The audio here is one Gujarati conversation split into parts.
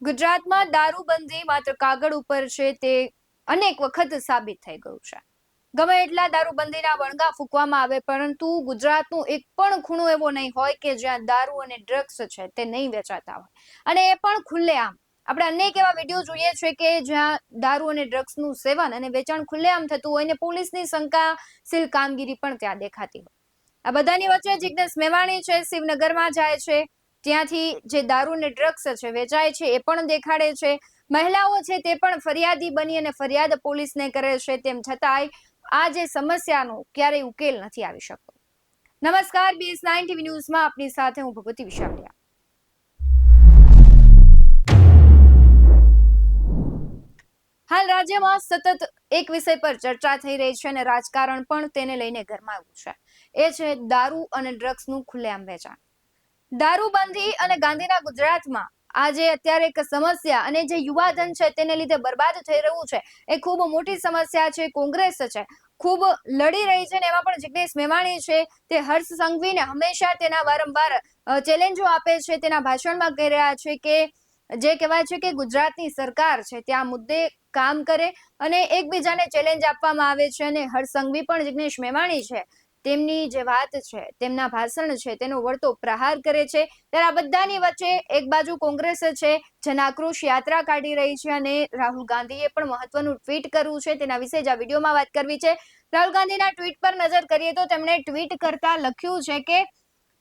ગુજરાતમાં દારૂબંધી માત્ર કાગળ ઉપર છે તે અનેક વખત સાબિત થઈ ગયું છે. ગમે એટલા દારૂબંધીના વણગા ફૂંકવામાં આવે પરંતુ ગુજરાતનું એક પણ ખૂણો એવો નહીં હોય કે જ્યાં દારૂ અને ડ્રગ્સ છે તે નહીં વેચાતા હોય, અને એ પણ ખુલ્લેઆમ. આપણે અનેક એવા વિડીયો જોઈએ છે કે જ્યાં દારૂ અને ડ્રગ્સનું સેવન અને વેચાણ ખુલ્લેઆમ થતું હોય ને પોલીસની શંકાશીલ કામગીરી પણ ત્યાં દેખાતી હોય. આ બધાની વચ્ચે જિજ્ઞેશ મેવાણી છે શિવનગરમાં જાય છે, ત્યાંથી જે દારૂ ને ડ્રગ્સ છે વેચાય છે એ પણ દેખાડે છે. મહિલાઓ છે તે પણ ફરિયાદી બની અને ફરિયાદ પોલીસને કરે છે, તેમ છતાંય આ જે સમસ્યાનો ક્યારેય ઉકેલ નથી આવી શકતો. નમસ્કાર, BS9 TV ન્યૂઝમાં આપની સાથે હું ભગવતી વિશાલિયા. હાલ રાજ્યમાં સતત એક વિષય પર ચર્ચા થઈ રહી છે અને રાજકારણ પણ તેને લઈને ગરમાયું છે. એ છે દારૂ અને ડ્રગ્સનું ખુલ્લેઆમ વેચાણ. દારૂબંધી અને ગાંધીના ગુજરાતમાં આજે અત્યારે એક સમસ્યા અને જે યુવાધન છે તેને લીધે બરબાદ થઈ રહ્યું છે એ ખૂબ મોટી સમસ્યા છે. કોંગ્રેસ છે ખૂબ લડી રહી છે, ને એમાં પણ જિજ્ઞેશ મેવાણી છે તે હર્ષ સંઘવીને હંમેશા તેના વારંવાર ચેલેન્જો આપે છે. તેના ભાષણમાં કહી રહ્યા છે કે જે કહેવાય છે કે ગુજરાતની સરકાર છે ત્યાં મુદ્દે કામ કરે અને એકબીજાને ચેલેન્જ આપવામાં આવે છે. અને હર્ષ સંઘવી પણ જિજ્ઞેશ મેવાણી છે તેમની જે વાત છે, તેમના ભાષણ છે તેનો વળતો પ્રહાર કરે છે. ત્યારે આ બધાની વચ્ચે એક બાજુ કોંગ્રેસ છે જન આક્રોશ યાત્રા કાઢી રહી છે અને રાહુલ ગાંધીએ પણ મહત્વનું ટ્વીટ કર્યું છે. તેના વિશે જ આ વિડીયોમાં વાત કરવી છે. રાહુલ ગાંધીના ટ્વીટ પર નજર કરીએ તો તેમણે ટ્વીટ કરતા લખ્યું છે કે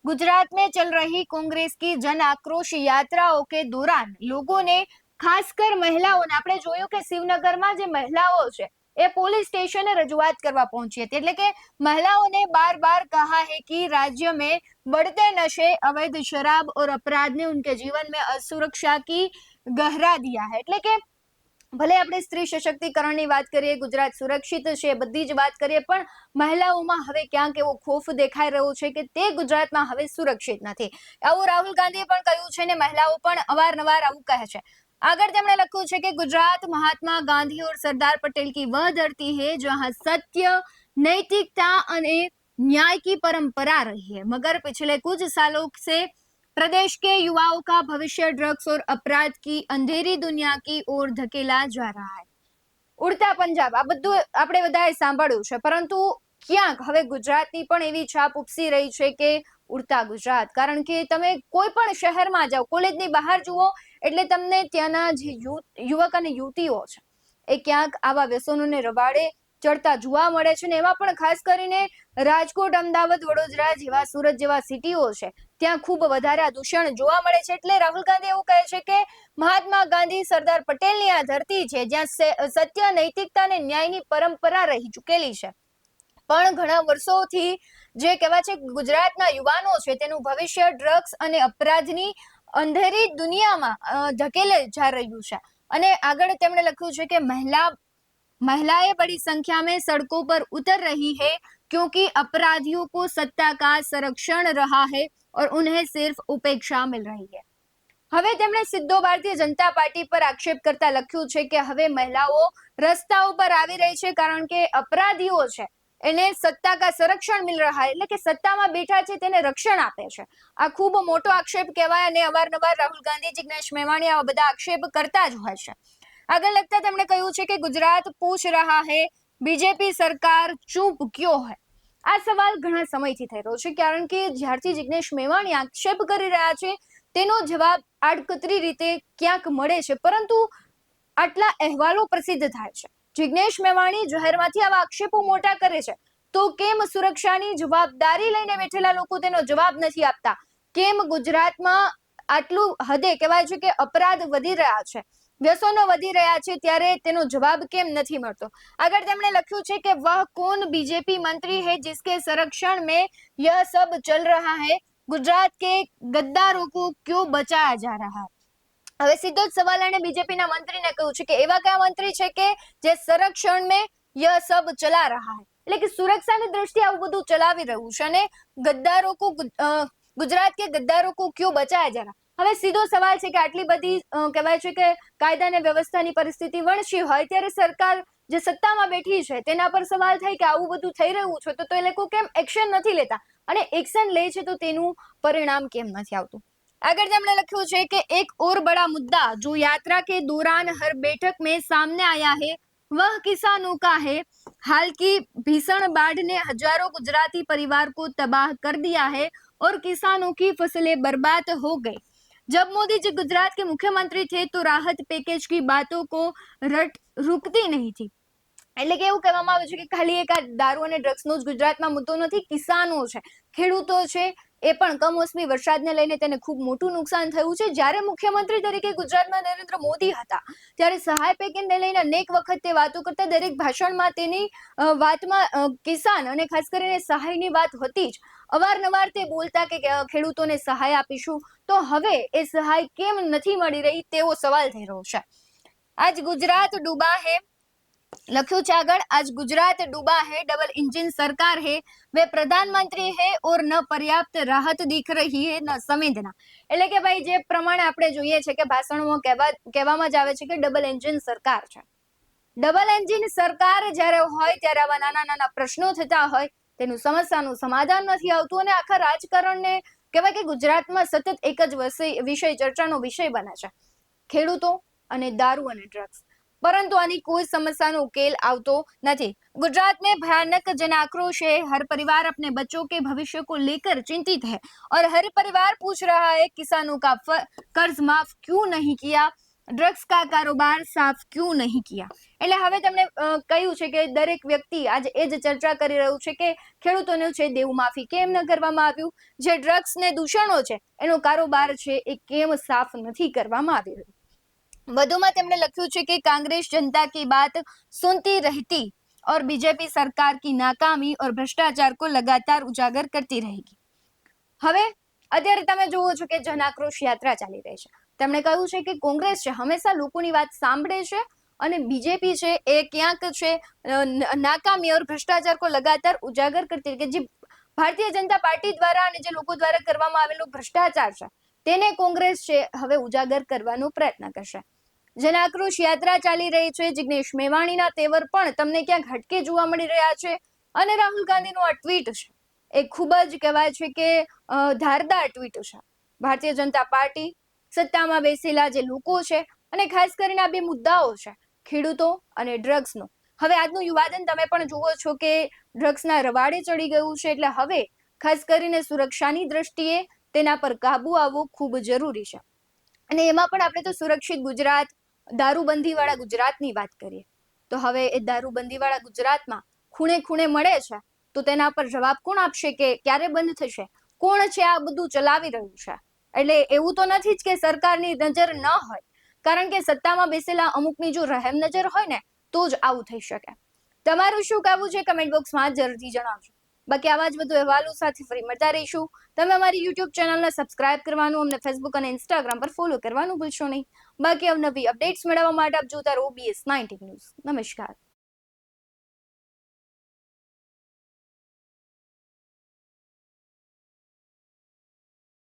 गुजरात में चल रही कांग्रेस की जन आक्रोश यात्राओं के दौरान लोगों ने खासकर महिलाओं ने આપણે જોયું કે શિવનગરમાં જે મહિલાઓ છે એ પોલીસ સ્ટેશને રજૂઆત કરવા પહોંચી હતી, એટલે કે महिलाओं बार बार कहा है कि राज्य में बढ़ते नशे, अवैध शराब और अपराध ने उनके जीवन में असुरक्षा की गहरा दिया है. એટલે કે ભલે આપણે સ્ત્રી સશક્તિકરણની વાત કરીએ, ગુજરાત સુરક્ષિત છે, બધી જ વાત કરીએ, પણ મહિલાઓમાં હવે ક્યાંક એવો ખોફ દેખાઈ રહ્યો છે કે તે ગુજરાતમાં હવે સુરક્ષિત નથી. આવું રાહુલ ગાંધીએ પણ કહ્યું છે ને મહિલાઓ પણ અવારનવાર આવું કહે છે. આગળ તેમણે લખ્યું છે કે ગુજરાત महात्मा गांधी और सरदार पटेल की वह धरती है जहां सत्य, नैतिकता અને न्याय की परंपरा रही है, मगर पिछले कुछ सालों से प्रदेश के युवाओं का भविष्य ड्रग्स और अपराध की अंधेरी दुनिया की ओर धकेला जा रहा है. ઉડતા પંજાબ આ બધું આપણે બધાએ સાંભળ્યું છે, પરંતુ ક્યાંક હવે ગુજરાતની પણ એવી છાપ ઉપસી રહી છે કે ઉડતા ગુજરાત. કારણ કે તમે કોઈ પણ શહેરમાં જાઓ, કોલેજની બહાર જુઓ એટલે તમને ત્યાંના જે યુવક અને યુવતીઓ છે એ ક્યાંક આવા વ્યસનોને રવાડે ચડતા જોવા મળે છે. ને એમાં પણ ખાસ કરીને રાજકોટ, અમદાવાદ, વડોદરા જેવા, સુરત જેવા સિટીઓ છે ત્યાં ખૂબ વધારે આ દૂષણ જોવા મળે છે. એટલે રાહુલ ગાંધી એવું કહે છે કે મહાત્મા ગાંધી, સરદાર પટેલની આ ધરતી છે જ્યાં સત્ય, નૈતિકતા અને ન્યાયની પરંપરા રહી ચૂકેલી છે, પણ ઘણા વર્ષોથી જે કહેવાય છે ગુજરાતના યુવાનો છે તેનું ભવિષ્ય ડ્રગ્સ અને અપરાધની અંધેરી દુનિયામાં ધકેલે જા રહ્યું છે. અને આગળ તેમણે લખ્યું છે કે महिलाएं बड़ी संख्या में सड़कों पर उतर रही है क्योंकि अपराधियों को सत्ता का संरक्षण रहा है और उन्हें सिर्फ उपेक्षा मिल रही है. હવે તેમણે સીધો ભારતીય જનતા પાર્ટી પર આક્ષેપ કરતા લખ્યું છે કે હવે મહિલાઓ રસ્તાઓ પર આવી રહી છે કારણ કે અપરાધીઓ છે એને સત્તા કા સંરક્ષણ મિલ રહા है, એટલે કે સત્તામાં બેઠા છે તેને રક્ષણ આપે છે. આ ખૂબ મોટો આક્ષેપ કહેવાય અને અવારનવાર રાહુલ ગાંધી, જિજ્ઞેશ મેવાણી આવા બધા આક્ષેપ કરતા જ હોય છે. આગળ લખતા તેમણે કહ્યું છે કે ગુજરાત પૂછ રહા है बीजेपी सरकार चुप क्यों है. આ સવાલ ઘણા સમયથી થઈ રહ્યો છે, કારણ કે જ્યારથી જિજ્ઞેશ મેવાણી આક્ષેપ કરી રહ્યા છે તેનો જવાબ આડકતરી રીતે ક્યાંક મળે છે, પરંતુ આટલા અહેવાલો પ્રસિદ્ધ થાય છે, જિજ્ઞેશ મેવાણી જાહેરમાંથી આવા આક્ષેપો મોટા કરે છે, તો કેમ સુરક્ષાની જવાબદારી લઈને બેઠેલા લોકો તેનો જવાબ નથી આપતા? કેમ ગુજરાતમાં આટલું હદે કહેવાય છે કે અપરાધ વધી રહ્યા છે, વ્યસનો વધી રહ્યા છે, ત્યારે તેનો જવાબ કેમ નથી મળતો? આગળ તેમણે લખ્યું છે કે વહ કોણ બીजेपी मंत्री है जिसके संरक्षण में यह सब चल रहा है, गुजरात के गद्दारों को क्यों बचाया जा रहा है. હવે સીધો જ સવાલ એને બીજેપીના મંત્રીને કહ્યું છે કે એવા કયા મંત્રી છે કે જે સંરક્ષણ में यह सब चला रहा है, એટલે કે સુરક્ષાની દ્રષ્ટિએ આવું બધું ચલાવી રહ્યું છે અને ગદ્દારો કો ગુજરાત કે ગદ્દારો કો ક્यों બચાયા जा रहा. હવે સીધો સવાલ છે કે આટલી બધી કહેવાય છે કે કાયદા અને વ્યવસ્થાની પરિસ્થિતિ વણસી હોય ત્યારે સરકાર જે સત્તામાં બેઠી છે તેના પર સવાલ થાય કે આવું બધું થઈ રહ્યું છે તો એ લોકો કેમ એક્શન નથી લેતા, અને એક્શન લે છે તો તેનું પરિણામ કેમ નથી આવતું? अगर हमने लख्યું છે કે एक और बड़ा मुद्दा जो यात्रा के दौरान हर बैठक में सामने आया है वह किसानों का है। हाल की भीषण बाढ़ ने हजारों गुजराती परिवार को तबाह कर दिया है और किसानों की फसलें बर्बाद हो गई। जब मोदी जी गुजरात के मुख्यमंत्री थे तो राहत पैकेज की बातों को रट रुकती नहीं थी। એટલે કે એવું કહેવામાં આવે છે કે ખાલી એક આ દારૂ અને ડ્રગ્સનો જ ગુજરાતમાં મુદ્દો નથી, કિસાનો છે, ખેડૂતો છે, એ પણ કમોસમી વરસાદને લઈને તેને ખૂબ મોટું નુકસાન થયું છે। જ્યારે મુખ્યમંત્રી તરીકે ગુજરાતમાં નરેન્દ્ર મોદી હતા ત્યારે સહાય પેકેજને લઈને અનેક વખત તે વાતો કરતા, દરેક ભાષણમાં તેની વાતમાં કિસાન અને ખાસ કરીને સહાયની વાત હતી જ। અવારનવાર તે બોલતા કે ખેડૂતોને સહાય આપીશું, તો હવે એ સહાય કેમ નથી મળી રહી તેવો સવાલ થઈ રહ્યો છે। આજ ગુજરાત ડૂબા હે, लख्યું છે આગળ, आज गुजरात डूबा है, डबल इंजन सरकार है, वे प्रधानमंत्री है और न पर्याप्त राहत दिख रही है न संवेदना। એટલે કે ભાઈ જે પ્રમાણે આપણે જોઈએ છે કે ભાષણોમાં કહેવામાં જ આવે છે કે ડબલ એન્જિન સરકાર છે। ડબલ એન્જિન સરકાર જ્યારે હોય ત્યારે આવા નાના નાના પ્રશ્નો થતા હોય તેનું સમસ્યાનું સમાધાન નથી આવતું અને આખા રાજકારણને કહેવાય કે ગુજરાતમાં સતત એક જ વિષય ચર્ચાનો વિષય બને છે, ખેડૂતો અને दारू અને ડ્રગ્સ। परंतु आनी कोई समस्या नो उकेल आवतो नहीं। गुजरात में भयानक जन आक्रोश है, हर परिवार अपने बच्चों के भविष्य को लेकर चिंतित है और हर परिवार पूछ रहा है किसानों का कर्ज माफ क्यों नहीं किया, ड्रग्स का कारोबार साफ क्यों नहीं किया। એટલે હવે તમને કહ્યું છે કે દરેક વ્યક્તિ આજે એ જ ચર્ચા કરી રહ્યું છે કે ખેડૂતોનું છે દેવું માફી કેમ ન કરવામાં આવ્યું, જે ડ્રગ્સ ને દૂષણો છે એનો કારોબાર છે એ કેમ સાફ નથી કરવામાં આવી રહ્યો। વધુમાં તેમણે લખ્યું છે કે कांग्रेस जनता की बात सुनती रहती और बीजेपी सरकार की नाकामी और भ्रष्टाचार को लगातार उजागर करती रहेगी। હવે અત્યારે તમે જોવો છો કે જન આક્રોશ યાત્રા ચાલી રહી છે। તેમણે કહ્યું છે કે કોંગ્રેસ છે હંમેશા લોકોની વાત સાંભળે છે અને બીજેપી છે એ ક્યાંક છે નાકામી और भ्रष्टाचार को लगातार उजागर करती કે જે ભારતીય જનતા પાર્ટી દ્વારા અને જે લોકો દ્વારા કરવામાં આવેલો ભ્રષ્ટાચાર છે તેને કોંગ્રેસ છે હવે ઉજાગર કરવાનો પ્રયત્ન કરશે। જન આક્રોશ યાત્રા ચાલી રહી છે, જિગ્નેશ મેવાણીના તેવર પણ તમને ક્યાંક હટકે જોવા મળી રહ્યા છે અને રાહુલ ગાંધીનું આ ટ્વીટ છે એ ખૂબ જ કહેવાય છે કે ધારદાર ટ્વીટ છે। ભારતીય જનતા પાર્ટી સત્તામાં બેસેલા જે લોકો છે અને ખાસ કરીને આ બે મુદ્દાઓ છે ખેડૂતો અને ડ્રગ્સનો, હવે આજનું યુવાધન તમે પણ જુઓ છો કે ડ્રગ્સના રવાડે ચડી ગયું છે। એટલે હવે ખાસ કરીને સુરક્ષાની દ્રષ્ટિએ તેના પર કાબુ આવવો ખૂબ જરૂરી છે અને એમાં પણ આપણે તો સુરક્ષિત ગુજરાત, દારૂબંધી વાળા ગુજરાતની વાત કરીએ તો હવે એ દારૂબંધી વાળા ગુજરાતમાં ખૂણે ખૂણે મળે છે તો તેના પર જવાબ કોણ આપશે કે ક્યારે બંધ થશે, કોણ છે આ બધું ચલાવી રહ્યું છે। એટલે એવું તો નથી જ કે સરકારની નજર ન હોય, કારણ કે સત્તામાં બેસેલા અમુકની જો રહેમ નજર હોય ને તો જ આવું થઈ શકે। તમારું શું કહેવું છે કમેન્ટ બોક્સમાં જરૂરથી જણાવજો। બાકી આવા જ વધુ અહેવાલો સાથે ફરી મળતા રહીશું। તમે અમારી યુટ્યુબ ચેનલને સબસ્ક્રાઇબ કરવાનું, અમને ફેસબુક અને ઇન્સ્ટાગ્રામ પર ફોલો કરવાનું ભૂલશો નહીં। બાકી અવનવી અપડેટ્સ મેળવવા માટે આપ જોતા રહો BS19 ન્યૂઝ। નમસ્કાર।